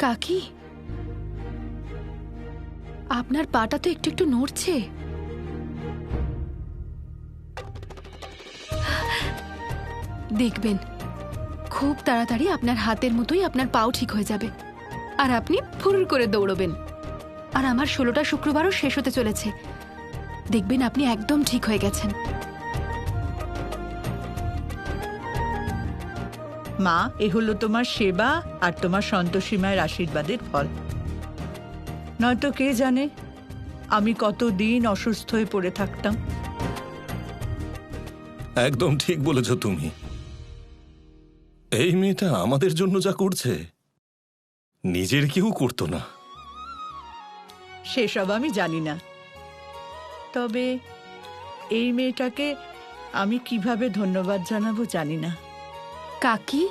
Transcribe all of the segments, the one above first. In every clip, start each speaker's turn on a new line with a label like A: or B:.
A: কাকি, আপনার পাটা তো একটু একটু নড়ছে। দেখবেন খুব তাড়াতাড়ি আপনার হাতের মতোই আপনার পাও ঠিক হয়ে যাবে, আর আপনি ফুরুর করে দৌড়বেন। আর আমার 16টা শুক্রবারও শেষ হতে চলেছে, দেখবেন আপনি একদম ঠিক হয়ে গেছেন।
B: মা, এ হলো তোমার সেবা আর তোমার সন্তোষী মায়ের আশীর্বাদের ফল। নয়তো কে জানে আমি কতদিন অসুস্থ হয়ে পড়ে থাকতাম।
C: একদম ঠিক বলেছ তুমি। এই মেয়েটা আমাদের জন্য যা করছে নিজের কেউ করতো না।
B: সেসব আমি জানি না, তবে এই মেয়েটাকে আমি কিভাবে ধন্যবাদ জানাবো জানি না।
A: কাকি,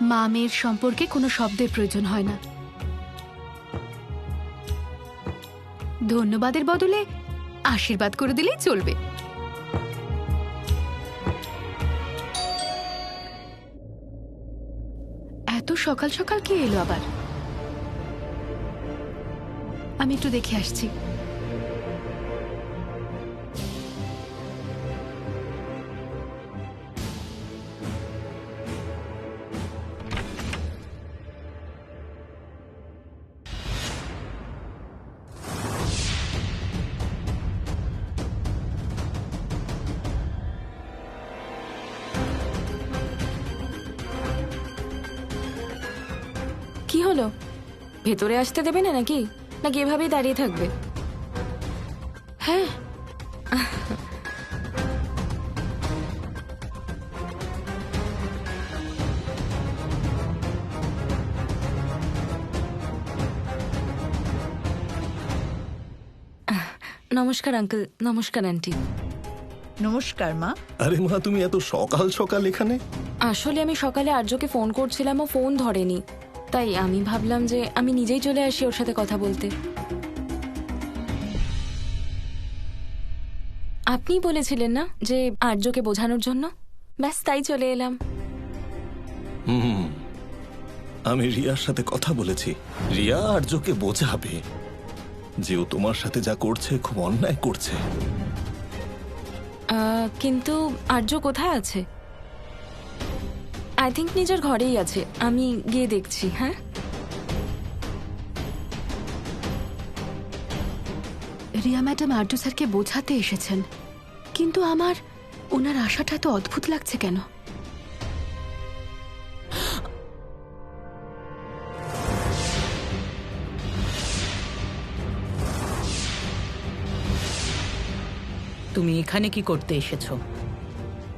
A: মা মেয়ের সম্পর্কে কোনো শব্দের প্রয়োজন হয় না। ধন্যবাদের বদলে আশীর্বাদ করে দিলেই চলবে। এত সকাল সকাল কে এলো আবার? আমি একটু দেখে আসছি।
D: কি হলো, ভেতরে আসতে দেবে না নাকি, নাকি এভাবেই দাঁড়িয়ে থাকবে?
A: হ্যাঁ,
D: নমস্কার আঙ্কেল, নমস্কার আন্টি।
B: নমস্কার মা।
C: আরে মা, তুমি এত সকাল সকাল এখানে?
D: আসলে আমি সকালে আর্যকে ফোন করছিলাম, ও ফোন ধরেনি, তাই আমি ভাবলাম যে আমি নিজেই চলে আসি ওর সাথে কথা বলতে। আপনি বলেছিলেন না যে আর্যকে বোঝানোর জন্য, ব্যাস তাই চলে এলাম।
C: আমি রিয়ার সাথে কথা বলেছি। রিয়া আর্যকে বোঝাবে যে ও তোমার সাথে যা করছে খুব অন্যায় করছে।
D: কিন্তু আর্য কোথায় আছে? আই থিঙ্ক নিজের ঘরেই আছে, আমি গিয়ে দেখছি। হ্যাঁ,
A: রিয়া ম্যাডাম আর্য স্যারকে বোঝাতে এসেছেন, কিন্তু আমার ওনার আশাটা এত অদ্ভুত লাগছে কেন?
E: তুমি এখানে কি করতে এসেছো?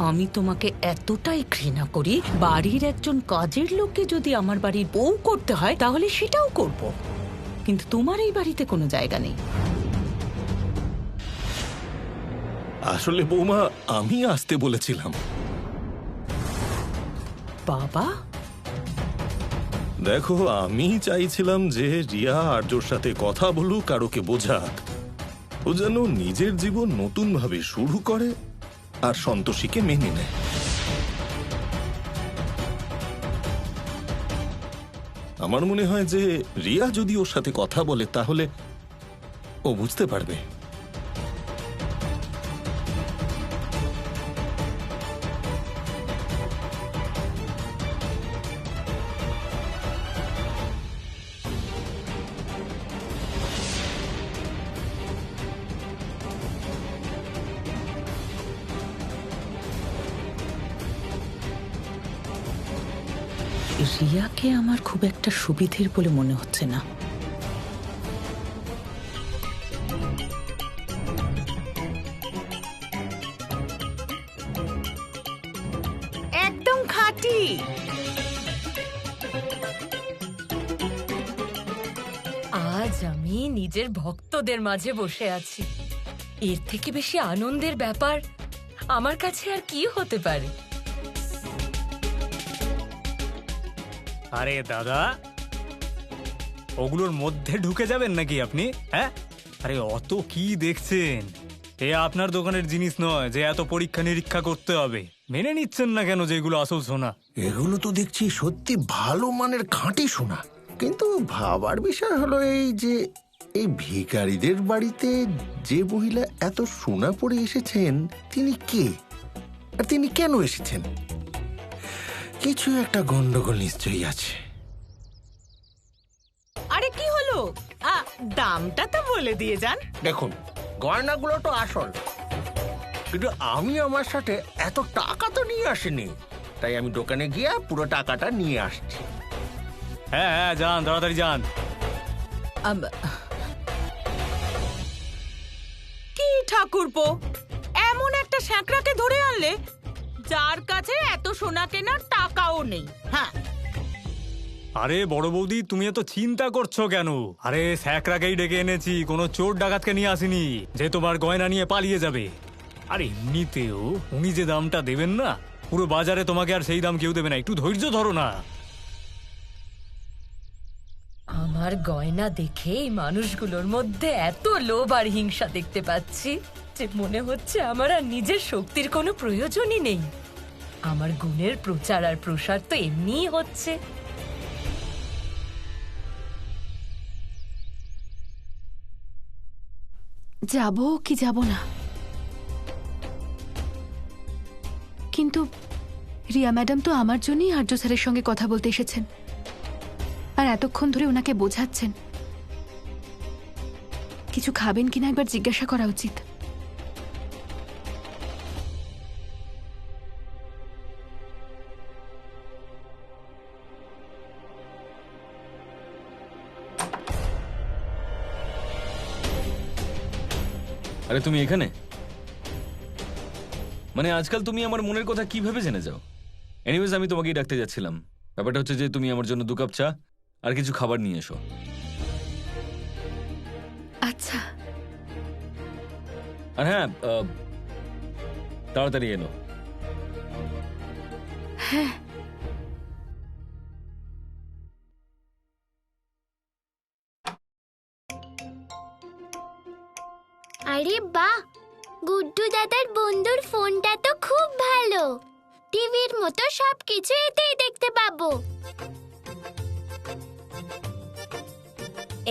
E: আমি তোমাকে এতটাই ঘৃণা করি, বাড়ির একজন কাজের লোককে যদি আমার বাড়ির বউ করতে হয় তাহলে সেটাও করব, কিন্তু তোমার এই বাড়িতে কোনো জায়গা নেই।
C: আসলে বৌমা, আমি আসতে বলেছিলাম।
E: বাবা,
C: দেখো, আমি চাইছিলাম যে রিয়া আর্যর সাথে কথা বলুক আর ওকে বোঝাক, ও যেন নিজের জীবন নতুন ভাবে শুরু করে আর সন্তোষীকে মেনে নেয়। আমার মনে হয় যে রিয়া যদি ওর সাথে কথা বলে তাহলে ও বুঝতে পারবে।
E: রিয়াকে আমার খুব একটা সুবিধের বলে মনে হচ্ছে না।
B: একদম খাঁটি।
F: আজ আমি নিজের ভক্তদের মাঝে বসে আছি, এর থেকে বেশি আনন্দের ব্যাপার আমার কাছে আর কি হতে পারে?
G: আরে দাদা, ওগুলোর মধ্যে ঢুকে যাবেন নাকি আপনি? হ্যাঁ, আরে অত কি দেখছেন? এ আপনার দোকানের জিনিস নয় যে এত পরীক্ষা নিরীক্ষা করতে হবে। মেনে নিচ্ছেন না কেন যে এগুলো আসল সোনা?
H: এগুলো তো দেখছি সত্যি ভালো মানের খাঁটি সোনা। কিন্তু ভাবার বিষয় হলো এই যে এই ভিখারিদের বাড়িতে যে মহিলা এত সোনা পরে এসেছেন তিনি কে, আর তিনি কেন এসেছেন? কিছু একটা গন্ডগোল নিশ্চয়ই আছে।
E: আরে কি হলো? দামটা তো বলে দিয়ে যান।
H: দেখুন, গয়নাগুলো তো আসল, কিন্তু আমি আমার সাথে এত টাকা তো নিয়ে আসিনি, তাই আমি দোকানে গিয়ে পুরো টাকাটা নিয়ে আসছি।
G: হ্যাঁ হ্যাঁ, যান, তাড়াতাড়ি যান।
E: কি ঠাকুরপো, এমন একটা স্যাঁকড়াকে ধরে আনলে যার কাছে এত সোনা কেনার টাকাও নেই। হ্যাঁ,
G: আরে বড় বৌদি, তুমি এত চিন্তা করছো কেন? আরে স্যাকরাকেই ডেকে এনেছি, কোনো চোর ডাকাতকে নিয়ে আসিনি যে তোমার গয়না নিয়ে পালিয়ে যাবে। আর এমনিতেও উনি যে দামটা দেবেন না, পুরো বাজারে তোমাকে আর সেই দাম কেউ দেবে না। একটু ধৈর্য ধরো না।
F: আমার গয়না দেখে এই মানুষগুলোর মধ্যে এত লোভ আর হিংসা দেখতে পাচ্ছি যে মনে হচ্ছে আমার আর নিজের শক্তির কোনো প্রয়োজনই নেই। আমার গুণের প্রচার আর প্রসার তো এমনিই হচ্ছে।
A: যাব কি যাব না, কিন্তু রিয়া ম্যাডাম তো আমার জন্যই আর্য স্যারের সঙ্গে কথা বলতে এসেছেন, আর এতক্ষণ ধরে ওনাকে বোঝাচ্ছেন। কিছু খাবেন কিনা একবার জিজ্ঞাসা করা উচিত।
I: আরে তুমি এখানে? মানে আজকাল তুমি আমার মনের কথা কিভাবে জেনে যাও? এনিওয়েজ, আমি তোমাকেই ডাকতে যাচ্ছিলাম। ব্যাপারটা হচ্ছে যে তুমি আমার জন্য 2 কাপ চা আর কিছু খাবার নিয়ে এসো।
A: আচ্ছা।
I: আর হ্যাঁ, তাড়াতাড়ি এনো।
A: হ্যাঁ।
J: আরে বাহ, গুড্ডু দাদার বন্ধুর ফোনটা তো খুব ভালো। টিভির মতো সবকিছু এতেই দেখতে পাবো।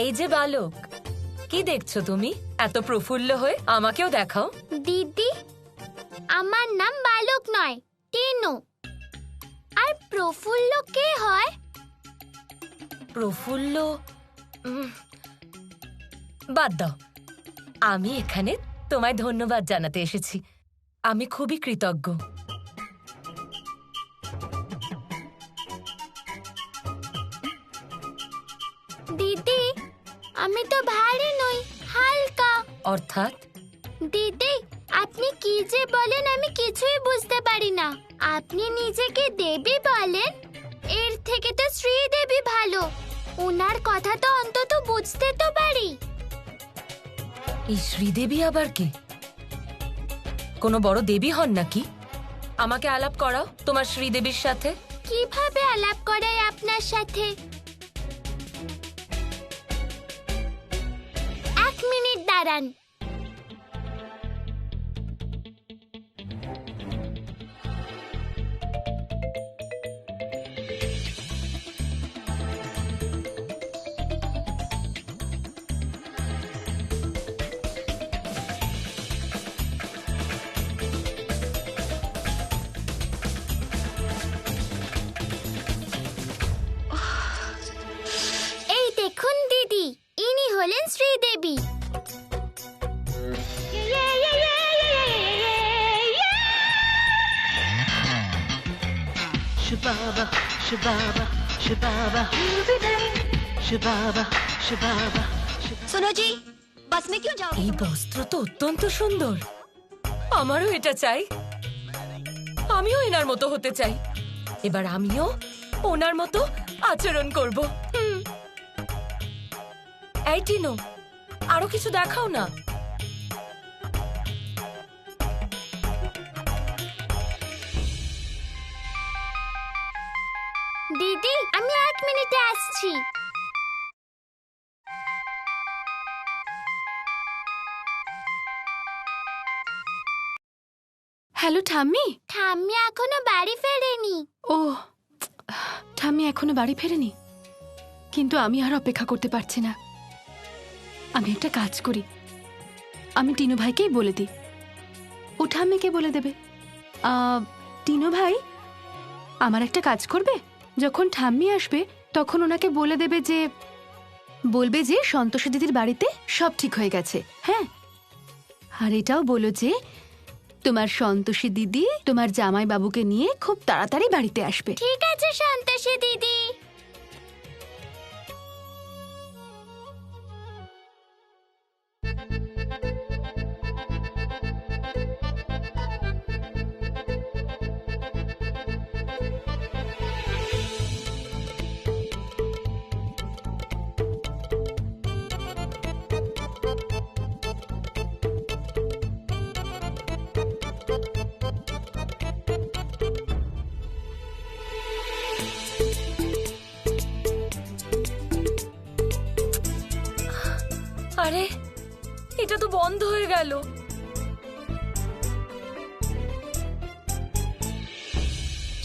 F: এই যে বালক, কি দেখছো তুমি এত প্রফুল্ল হয়ে? আমাকেও দেখাও।
J: দিদি, আমার নাম বালক নয়, টিনু। আর প্রফুল্ল কে হয়?
F: প্রফুল্ল? বাদ দাও, আমি এখানে তোমায় ধন্যবাদ জানাতে এসেছি। আমি খুবই কৃতজ্ঞ।
J: দিদি, আমি তো ভারী নই, হালকা।
F: অর্থাৎ?
J: দিদি, আপনি কি যে বলেন আমি কিছুই বুঝতে পারি না। আপনি নিজেকে দেবী বলেন, এর থেকে তো শ্রীদেবী ভালো। ওনার কথা তো অন্তত বুঝতে তো পারি।
F: এই শ্রীদেবী আবার কি? কোনো বড় দেবী হন নাকি? আমাকে আলাপ করাও তোমার শ্রীদেবীর সাথে।
J: কিভাবে আলাপ করাই আপনার সাথে? 1 মিনিট দাঁড়ান। এই দেখুন দিদি, ইনি হলেন Sridevi.
K: Shubaba, Shubaba, Shubaba, Shubaba, Shubaba.
J: सुनो जी, बस में क्यों जाओ?
F: এই বস্ত্র তো অত্যন্ত সুন্দর। আমারও এটা চাই। আমিও এনার মতো হতে চাই। এবার আমিও ওনার মতো আচরণ করব। এই টিনু, আরো কিছু দেখাও না।
J: দিদি, আমি 1 মিনিটে আসছি।
A: হ্যালো ঠাম্মি।
J: ঠাম্মি এখনো বাড়ি ফেরেনি।
A: ও, ঠাম্মি এখনো বাড়ি ফেরেনি? কিন্তু আমি আর অপেক্ষা করতে পারছি না। আমি একটা কাজ করি, আমি টিনু ভাইকেই বলে দিই, ও ঠাম্মিকে বলে দেবে। টিনু ভাই আমার একটা কাজ করবে, যখন ঠাম্মি আসবে তখন ওনাকে বলে দেবে যে, বলবে যে সন্তোষী দিদির বাড়িতে সব ঠিক হয়ে গেছে। হ্যাঁ, আর এটাও বলো যে তোমার সন্তোষী দিদি তোমার জামাই বাবুকে নিয়ে খুব তাড়াতাড়ি বাড়িতে আসবে।
J: ঠিক আছে সন্তোষী দিদি।
F: আরে এটা তো বন্ধ হয়ে গেল।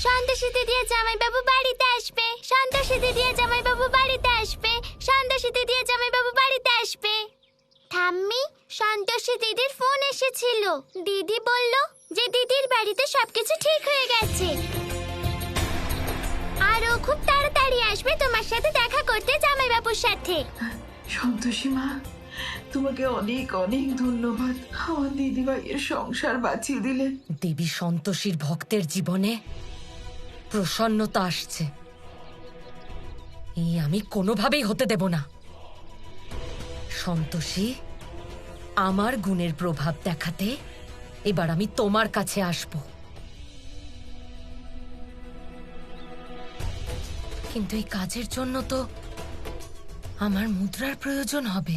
J: সন্তোষী দিদি আর জামাইবাবু বাড়িতে আসবে, সন্তোষী দিদি আর জামাইবাবু বাড়িতে আসবে, সন্তোষী দিদি আর জামাইবাবু বাড়িতে আসবে। ঠাম্মি, সন্তোষী দিদির ফোন এসেছিল। দিদি বলল যে দিদির বাড়িতে সবকিছু ঠিক হয়ে গেছে আর ও খুব তাড়াতাড়ি আসবে তোমার সাথে দেখা করতে, জামাইবাবুর সাথে।
L: সন্তোষী মা, তোমাকে অনেক অনেক ধন্যবাদ, আমার দিদিভাইয়ের সংসার বাঁচিয়ে দিলেন।
F: দেবী সন্তোষীর ভক্তের জীবনে প্রসন্নতা আসছে, এই আমি কোনোভাবেই হতে দেব না। সন্তোষী, আমার গুণের প্রভাব দেখাতে এবার আমি তোমার কাছে আসব, কিন্তু এই কাজের জন্য তো আমার মুদ্রার প্রয়োজন হবে।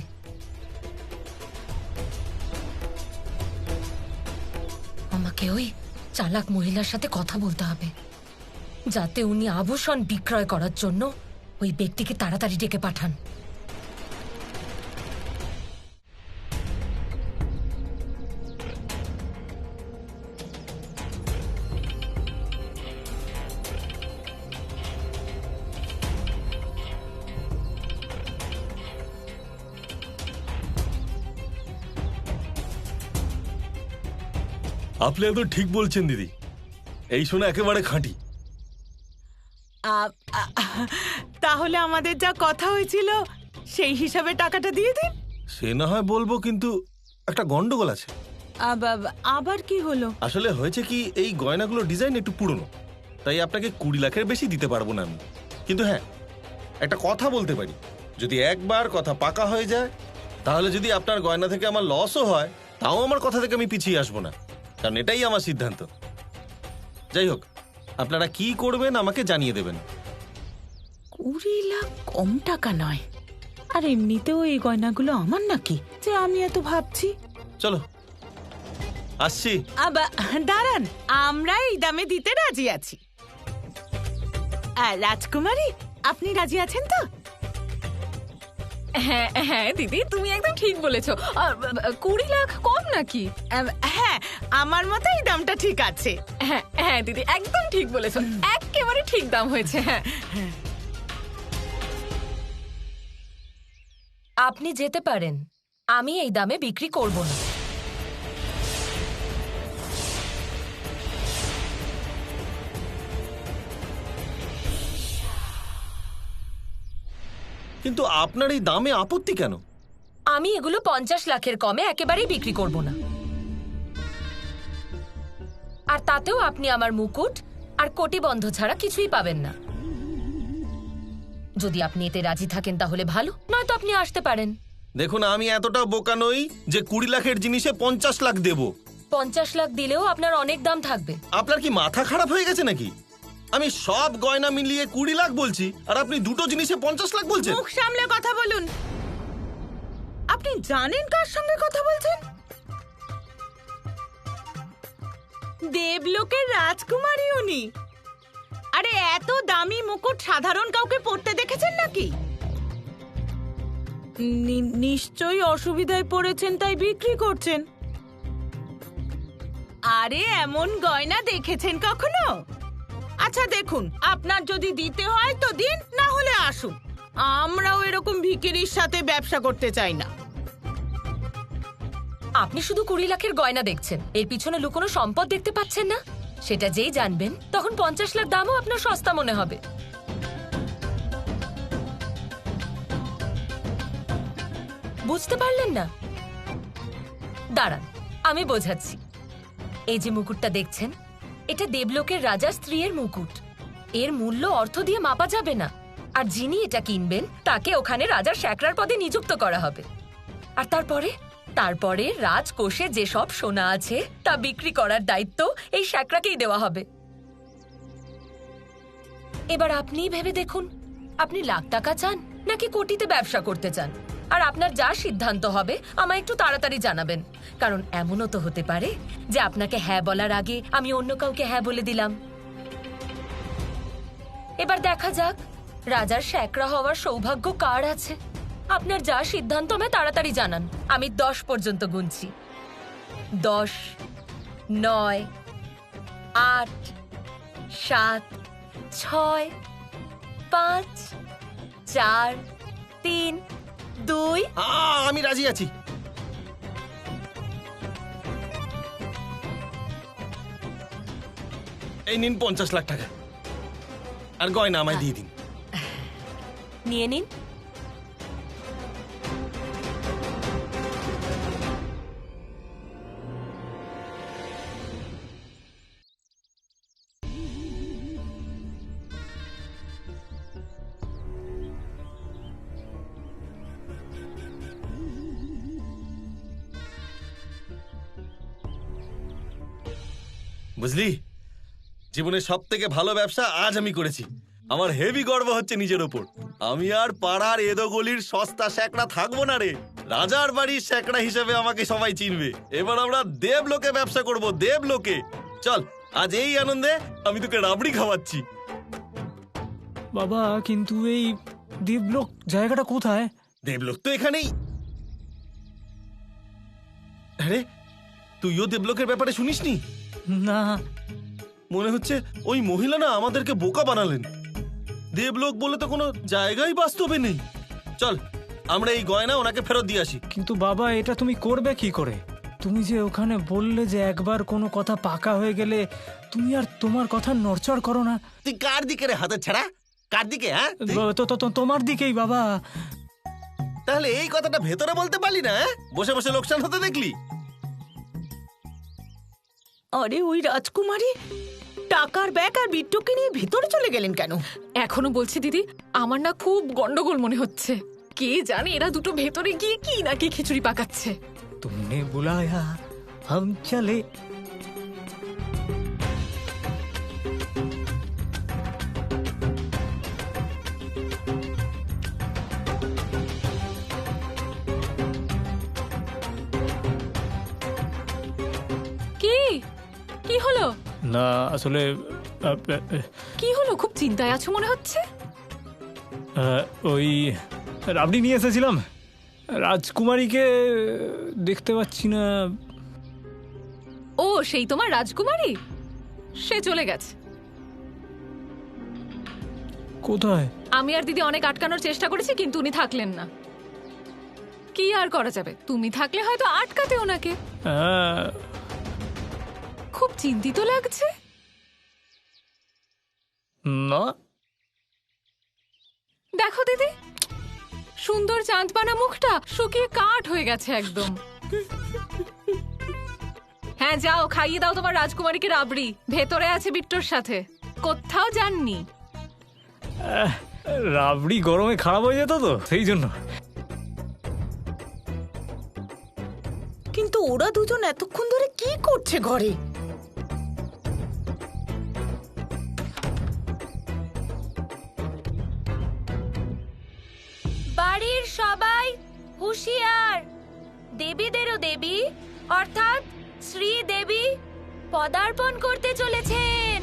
F: আমাকে ওই চালাক মহিলার সাথে কথা বলতে হবে, যাতে উনি আভূষণ বিক্রয় করার জন্য ওই ব্যক্তিকে তাড়াতাড়ি ডেকে পাঠান।
C: আপনি একদম ঠিক বলছেন দিদি, এই শোনা একেবারে খাঁটি।
E: তাহলে আমাদের যা কথা হয়েছিল সেই হিসাবে টাকাটা দিয়ে দিন।
C: সে না হয় বলবো, কিন্তু একটা গন্ডগোল আছে।
E: আবার কি হলো?
C: আসলে হয়েছে কি, এই গয়নাগুলোর ডিজাইন একটু পুরনো, তাই আপনাকে 20 লাখের বেশি দিতে পারবো না আমি। কিন্তু হ্যাঁ, একটা কথা বলতে পারি, যদি একবার কথা পাকা হয়ে যায়, তাহলে যদি আপনার গয়না থেকে আমার লসও হয়, তাও আমার কথা থেকে আমি পিছিয়ে আসবো না, কারণ এটাই আমার সিদ্ধান্ত। যাই হোক, আপনারা কি করবেন আমাকে জানিয়ে দেবেন।
E: 20 লাখ কম টাকা নয়, আর এমনিতেও এই গয়নাগুলো আমার নাকি যে আমি এত ভাবছি।
C: চলো আসছি।
E: দাঁড়ান, আমরা এই দামে দিতে রাজি আছি। রাজকুমারী, আপনি রাজি আছেন তো?
D: হ্যাঁ হ্যাঁ দিদি, তুমি একদম ঠিক বলেছো। 20 লাখ কম নাকি?
E: হ্যাঁ, আমার মতে এই দামটা ঠিক আছে।
D: হ্যাঁ হ্যাঁ দিদি, একদম ঠিক বলেছো, একেবারে ঠিক দাম হয়েছে। হ্যাঁ,
F: আপনি যেতে পারেন, আমি এই দামে বিক্রি করব না।
C: কিন্তু আপনার এই দামে আপত্তি কেন?
F: আমি এগুলো 50 লাখের কমে একেবারেই বিক্রি করব না। আর তাতেও আপনি আমার মুকুট আর কোটিবন্ধ ছাড়া কিছুই পাবেন না। যদি আপনি এতে রাজি থাকেন তাহলে ভালো, নয়তো আপনি আসতে পারেন।
C: দেখুন, আমি এতটা বোকা নই যে 20 লাখের জিনিসে 50 লাখ দেব।
F: 50 লাখ দিলেও আপনার অনেক দাম থাকবে।
C: আপনার কি মাথা খারাপ হয়ে গেছে নাকি? আমি সব গয়না মিলিয়ে 20 লাখ বলছি, আর আপনি দুটো জিনিসে 50 লাখ বলছেন।
E: মুখ সামলে কথা বলুন। আপনি জানেন কার সঙ্গে কথা বলছেন? দেবলোকের রাজকুমারী উনি। আরে এত দামি মুকুট সাধারণ কাউকে পরতে দেখেছেন নাকি? নিশ্চয়ই অসুবিধায় পড়েছেন তাই বিক্রি করছেন। আরে এমন গয়না দেখেছেন কখনো? আচ্ছা দেখুন, আপনার যদি দিতে হয় তো দিন, না হলে আসুন। আমরাও এরকম ভিখিরির সাথে ব্যবসা করতে চাই না।
F: আপনি শুধু 20 লাখের গয়না দেখছেন, এর পিছনে লুকোনো সম্পদ দেখতে পাচ্ছেন না। সেটা যেই জানবেন তখন 50 লাখ দামও আপনার সস্তা মনে হবে। বুঝতে পারলেন না? দাঁড়ান, আমি বোঝাচ্ছি। এই যে মুকুটটা দেখছেন, এটা দেবলোকের রাজার স্ত্রীর মুকুট। এর মূল্য অর্থ দিয়ে মাপা যাবে না। আর যিনি এটা কিনবেন তাকে ওখানে রাজার শ্যাকরার পদে নিযুক্ত করা হবে। আর তারপরে রাজকোষে যেসব সোনা আছে তা বিক্রি করার দায়িত্ব এই শ্যাকরাকেই দেওয়া হবে। এবার আপনিই ভেবে দেখুন, আপনি লাখ টাকা চান নাকি কোটিতে ব্যবসা করতে চান। আর আপনার যা সিদ্ধান্ত হবে আমায় একটু তাড়াতাড়ি জানাবেন, কারণ এমনও তো হতে পারে যে আপনাকে হ্যাঁ বলার আগে আমি অন্য কাউকে হ্যাঁ বলে দিলাম। এবার দেখা যাক রাজার শ্যাকরা হওয়ার সৌভাগ্য কার আছে। আপনার যা সিদ্ধান্ত আমায় তাড়াতাড়ি জানান। আমি 10 পর্যন্ত গুনছি। 10, 9, 8, 7, 6, 5, 4, 3, 2।
C: আমি রাজি আছি। এই নিন 50 লাখ টাকা, আর গয়না আমায় দিয়ে দিন।
F: নিয়ে নিন।
C: বুঝলি, জীবনের সব থেকে ভালো ব্যবসা আজ আমি করেছি। আমার হেভি গর্ব হচ্ছে নিজের ওপর। আমি আর পাড়ার এদো গলির সস্তা শ্যাকরা থাকবো না রে। রাজার বাড়ির শ্যাকরা হিসেবে আমাকে সবাই চিনবে। এবার আমরা দেবলোকে ব্যবসা করব, দেবলোকে। চল, আজ এই আনন্দে আমি তোকে রাবড়ি খাওয়াচ্ছি।
G: বাবা, কিন্তু এই দেবলোক জায়গাটা কোথায়?
C: দেবলোক তো এখানেই। আরে, তুইও দেবলোকের ব্যাপারে শুনিসনি?
G: না।
C: মনে হচ্ছে ওই মহিলা না আমাদেরকে বোকা বানালেন। দেবলোক বলে তো কোনো জায়গাই বাস্তবে নেই। চল, আমরা এই গয়না ওনাকে ফেরত দিয়ে আসি।
G: কিন্তু বাবা, এটা তুমি করবে কি করে? তুমি যে ওখানে বললে যে একবার কোনো কথা পাকা হয়ে গেলে তুমি আর তোমার কথা নড়চড় করো না।
C: তুই কার দিকে রে হাতের ছাড়া? কার দিকে? হ্যাঁ,
G: তোমার দিকেই বাবা।
C: তাহলে এই কথাটা ভেতরে বলতে পারলি না? বসে বসে লোকসান হতে দেখলি?
E: আরে, ওই রাজকুমারী টাকার ব্যাগ আর বিট্টুকে নিয়ে ভিতরে চলে গেলেন কেন?
A: এখনো বলছি দিদি, আমার না খুব গন্ডগোল মনে হচ্ছে। কে জানে এরা দুটো ভেতরে গিয়ে কি নাকি খিচুড়ি পাকাচ্ছে।
G: তুমনে বুলায়া হাম চলে।
A: কি হলো?
G: না, আসলে
A: কি হলো? খুব চিন্তায় আছো মনে হচ্ছে।
G: ওই রাবড়ি নিয়ে এসেছিলাম, রাজকুমারীকে দেখতে পাচ্ছি না।
A: ও, সেই তোমার রাজকুমারী? সে চলে গেছে।
G: কোথায়?
A: আমি আর দিদি অনেক আটকানোর চেষ্টা করেছি, কিন্তু উনি থাকলেন না। কি আর করা যাবে, তুমি থাকলে হয়তো আটকাতে ওনাকে। খুব চিন্তিত লাগছে।
G: না,
A: দেখো দিদি, সুন্দর চাঁদপানা মুখটা শুকিয়ে কাঠ হয়ে গেছে একদম। হ্যাঁ, যাও খাইয়ে দাও তোমার রাজকুমারীকে রাবড়ি। ভেতরে আছে বিট্টোর সাথে, কোথাও যাননি।
G: রাবড়ি গরমে খারাপ হয়ে যেত তো, সেই জন্য।
E: কিন্তু ওরা দুজন এতক্ষণ ধরে কি করছে ঘরে?
F: বাড়ির সবাই হুঁশিয়ার, দেবীদেরও দেবী অর্থাৎ শ্রীদেবী পদার্পণ করতে চলেছেন।